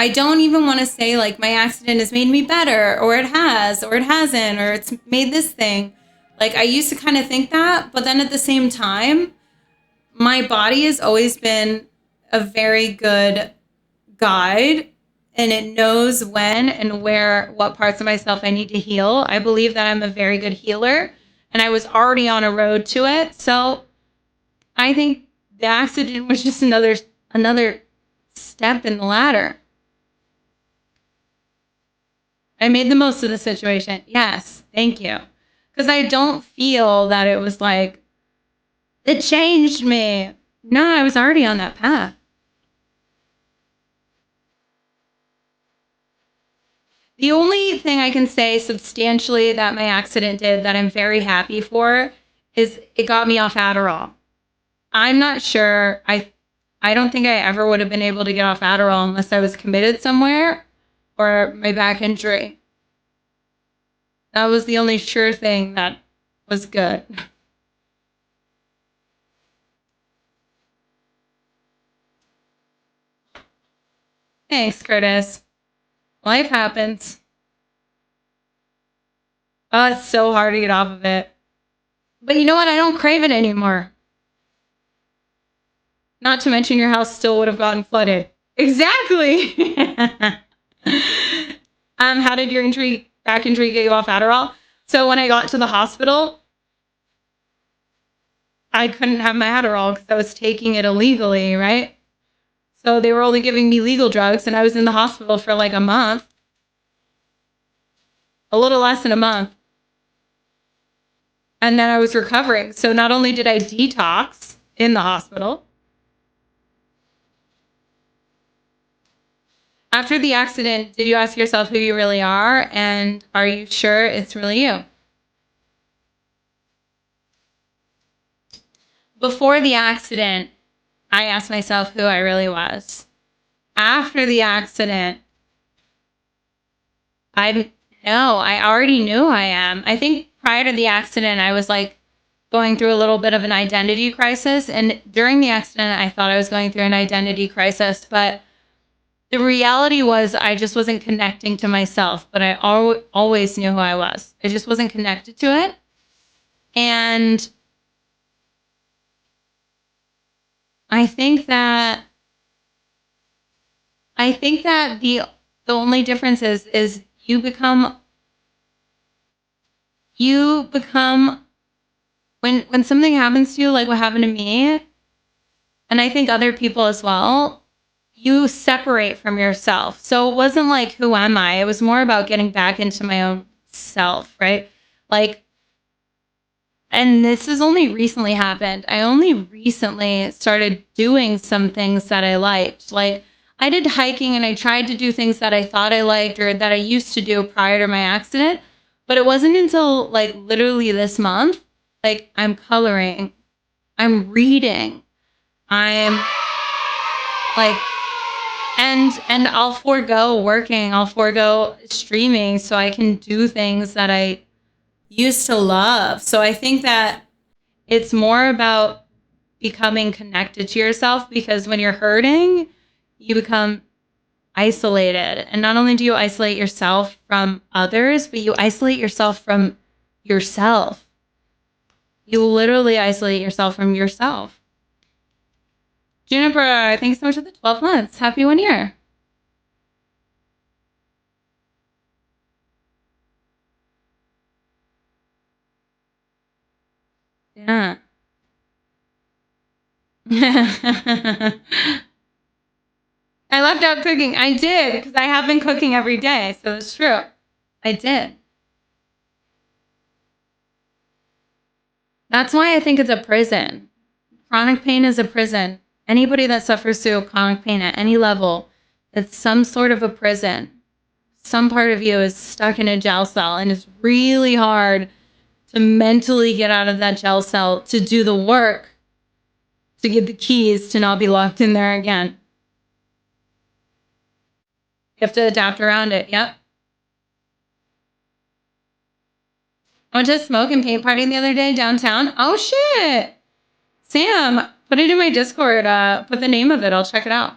I don't even want to say like my accident has made me better, or it has, or it hasn't, or it's made this thing. Like I used to kind of think that, but then at the same time, my body has always been a very good guide, and it knows when and where, what parts of myself I need to heal. I believe that I'm a very good healer, and I was already on a road to it. So I think the accident was just another step in the ladder. I made the most of the situation. Yes, thank you. Because I don't feel that it was like, it changed me. No, I was already on that path. The only thing I can say substantially that my accident did that I'm very happy for is it got me off Adderall. I'm not sure. I don't think I ever would have been able to get off Adderall unless I was committed somewhere or my back injury. That was the only sure thing that was good. Thanks, Curtis. Life happens. Oh, it's so hard to get off of it. But you know what? I don't crave it anymore. Not to mention your house still would have gotten flooded. Exactly. How did your back injury, get you off Adderall? So when I got to the hospital, I couldn't have my Adderall because I was taking it illegally, right? So they were only giving me legal drugs, and I was in the hospital for like a month, a little less than a month. And then I was recovering. So not only did I detox in the hospital, after the accident, did you ask yourself who you really are? And are you sure it's really you? Before the accident, I asked myself who I really was. After the accident, I already knew who I am. I think prior to the accident, I was like going through a little bit of an identity crisis. And during the accident, I thought I was going through an identity crisis. But the reality was I just wasn't connecting to myself. But I always knew who I was. I just wasn't connected to it. And I think that the only difference is you become when something happens to you, like what happened to me, and I think other people as well, you separate from yourself. So it wasn't like, who am I? It was more about getting back into my own self, right? Like, and this has only recently happened. I only recently started doing some things that I liked. Like, I did hiking and I tried to do things that I thought I liked or that I used to do prior to my accident. But it wasn't until like literally this month, like I'm coloring, I'm reading, I'm like, and I'll forego working, I'll forego streaming so I can do things that I used to love. So I think that it's more about becoming connected to yourself, because when you're hurting, you become isolated. And not only do you isolate yourself from others, but you isolate yourself from yourself. You literally isolate yourself from yourself. Juniper, thanks so much for the 12 months. Happy 1 year. Yeah. I left out cooking. I did, because I have been cooking every day. So it's true. I did. That's why I think it's a prison. Chronic pain is a prison. Anybody that suffers through chronic pain at any level, it's some sort of a prison. Some part of you is stuck in a jail cell, and it's really hard to mentally get out of that jail cell to do the work to get the keys to not be locked in there again. You have to adapt around it. Yep. I went to a smoke and paint party the other day downtown. Oh shit. Sam, put it in my Discord. Put the name of it. I'll check it out.